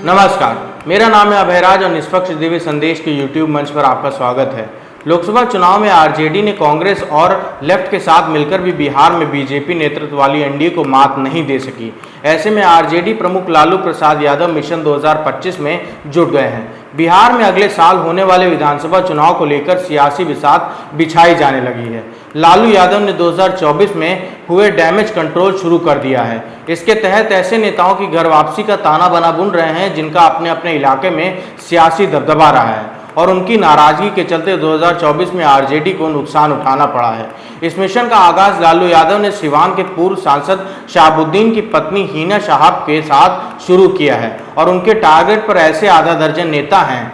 नमस्कार, मेरा नाम है अभयराज और निष्पक्ष दिव्य संदेश के यूट्यूब मंच पर आपका स्वागत है। लोकसभा चुनाव में आरजेडी ने कांग्रेस और लेफ्ट के साथ मिलकर भी बिहार में बीजेपी नेतृत्व वाली एनडीए को मात नहीं दे सकी। ऐसे में आरजेडी प्रमुख लालू प्रसाद यादव मिशन 2025 में जुट गए हैं। बिहार में अगले साल होने वाले विधानसभा चुनाव को लेकर सियासी बिसात बिछाई जाने लगी है। लालू यादव ने 2024 में हुए डैमेज कंट्रोल शुरू कर दिया है। इसके तहत ऐसे नेताओं की घर वापसी का ताना बाना बुन रहे हैं जिनका अपने अपने इलाके में सियासी दबदबा रहा है और उनकी नाराजगी के चलते 2024 में आरजेडी को नुकसान उठाना पड़ा है। इस मिशन का आगाज लालू यादव ने सिवान के पूर्व सांसद शहाबुद्दीन की पत्नी हिना शहाब के साथ शुरू किया है और उनके टारगेट पर ऐसे आधा दर्जन नेता हैं।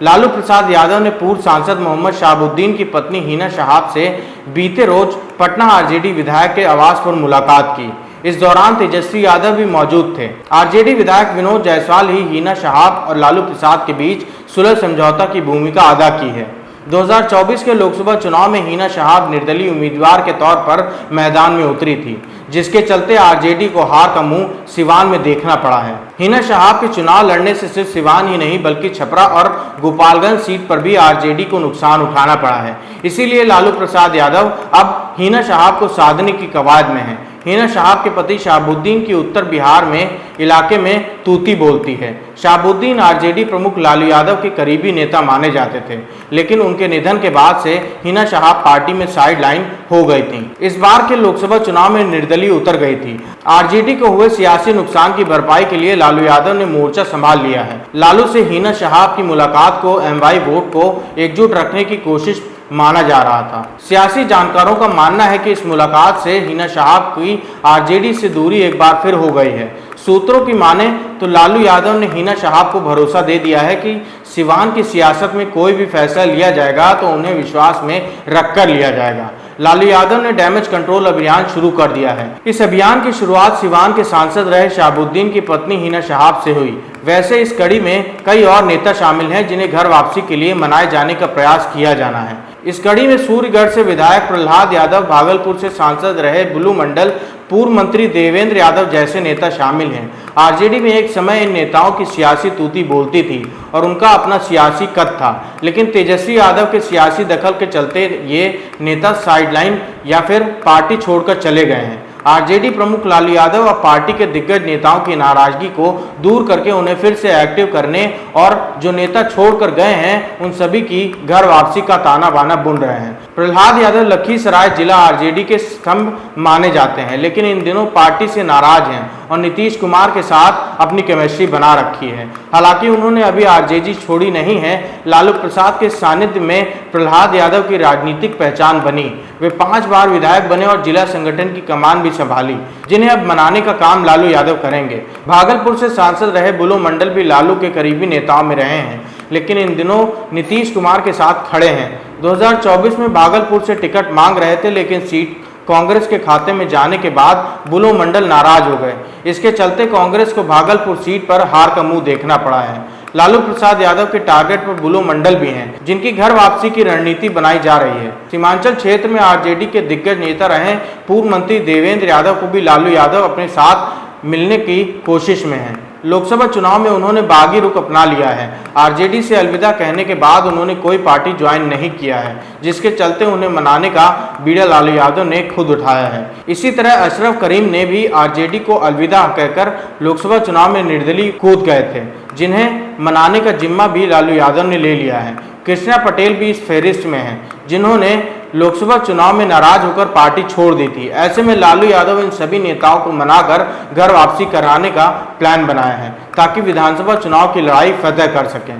लालू प्रसाद यादव ने पूर्व सांसद मोहम्मद शहाबुद्दीन की पत्नी हिना शहाब से बीते रोज पटना आरजेडी विधायक के आवास पर मुलाकात की। इस दौरान तेजस्वी यादव भी मौजूद थे। आरजेडी विधायक विनोद जायसवाल ही हिना शहाब और लालू प्रसाद के बीच सुलह समझौता की भूमिका अदा की है। 2024 के लोकसभा चुनाव में हिना शहाब निर्दलीय उम्मीदवार के तौर पर मैदान में उतरी थी, जिसके चलते आरजेडी को हार का मुंह सिवान में देखना पड़ा है। हिना शहाब के चुनाव लड़ने से सिर्फ सिवान ही नहीं बल्कि छपरा और गोपालगंज सीट पर भी आरजेडी को नुकसान उठाना पड़ा है। इसीलिए लालू प्रसाद यादव अब हिना शहाब को साधने की कवायद में है। हिना शहाब के पति शहाबुद्दीन की उत्तर बिहार में इलाके में तूती बोलती है। शहाबुद्दीन आरजेडी प्रमुख लालू यादव के करीबी नेता माने जाते थे, लेकिन उनके निधन के बाद से हिना शहाब पार्टी में साइडलाइन हो गई थी। इस बार के लोकसभा चुनाव में निर्दलीय उतर गई थी। आरजेडी को हुए सियासी नुकसान की भरपाई के लिए लालू यादव ने मोर्चा संभाल लिया है। लालू से हिना शहाब की मुलाकात को एमवाई वोट को एकजुट रखने की कोशिश माना जा रहा था। सियासी जानकारों का मानना है कि इस मुलाकात से हिना शहाब की आरजेडी से दूरी एक बार फिर हो गई है। सूत्रों की माने तो लालू यादव ने हिना शहाब को भरोसा दे दिया है कि सिवान की सियासत में कोई भी फैसला लिया जाएगा तो उन्हें विश्वास में रखकर लिया जाएगा। लालू यादव ने डैमेज कंट्रोल अभियान शुरू कर दिया है। इस अभियान की शुरुआत सिवान के सांसद रहे शहाबुद्दीन की पत्नी हिना शहाब से हुई। वैसे इस कड़ी में कई और नेता शामिल हैं जिन्हें घर वापसी के लिए मनाए जाने का प्रयास किया जाना है। इस कड़ी में सूर्यगढ़ से विधायक प्रहलाद यादव, भागलपुर से सांसद रहे बुलू मंडल, पूर्व मंत्री देवेंद्र यादव जैसे नेता शामिल हैं। आरजेडी में एक समय इन नेताओं की सियासी तूती बोलती थी और उनका अपना सियासी कद था, लेकिन तेजस्वी यादव के सियासी दखल के चलते ये नेता साइडलाइन या फिर पार्टी छोड़कर चले गए हैं। आरजेडी प्रमुख लालू यादव और पार्टी के दिग्गज नेताओं की नाराजगी को दूर करके उन्हें फिर से एक्टिव करने और जो नेता छोड़कर गए हैं उन सभी की घर वापसी का ताना बाना बुन रहे हैं। प्रहलाद यादव लखीसराय जिला आरजेडी के स्तंभ माने जाते हैं, लेकिन इन दिनों पार्टी से नाराज हैं और नीतीश कुमार के साथ अपनी केमिस्ट्री बना रखी है। हालांकि उन्होंने अभी आरजेडी छोड़ी नहीं है। लालू प्रसाद के सानिध्य में प्रहलाद यादव की राजनीतिक पहचान बनी। वे 5 बार विधायक बने और जिला संगठन की कमान भी संभाली, जिन्हें अब मनाने का काम लालू यादव करेंगे। भागलपुर से सांसद रहे बुलू मंडल भी लालू के करीबी नेताओं में रहे हैं, लेकिन इन दिनों नीतीश कुमार के साथ खड़े हैं। 2024 में भागलपुर से टिकट मांग रहे थे, लेकिन सीट कांग्रेस के खाते में जाने के बाद बुलू मंडल नाराज हो गए। इसके चलते कांग्रेस को भागलपुर सीट पर हार का मुंह देखना पड़ा है। लालू प्रसाद यादव के टारगेट पर बुलू मंडल भी हैं, जिनकी घर वापसी की रणनीति बनाई जा रही है। सीमांचल क्षेत्र में आरजेडी के दिग्गज नेता रहे पूर्व मंत्री देवेंद्र यादव को भी लालू यादव अपने साथ मिलने की कोशिश में हैं। लोकसभा चुनाव में उन्होंने बागी रुख अपना लिया है। आरजेडी से अलविदा कहने के बाद उन्होंने कोई पार्टी ज्वाइन नहीं किया है, जिसके चलते उन्हें मनाने का बीड़ा लालू यादव ने खुद उठाया है। इसी तरह अशरफ करीम ने भी आरजेडी को अलविदा कहकर लोकसभा चुनाव में निर्दलीय कूद गए थे, जिन्हें मनाने का जिम्मा भी लालू यादव ने ले लिया है। कृष्णा पटेल भी इस फहरिस्त में हैं, जिन्होंने लोकसभा चुनाव में नाराज होकर पार्टी छोड़ दी थी। ऐसे में लालू यादव इन सभी नेताओं को मनाकर घर वापसी कराने का प्लान बनाया है, ताकि विधानसभा चुनाव की लड़ाई फतह कर सकें।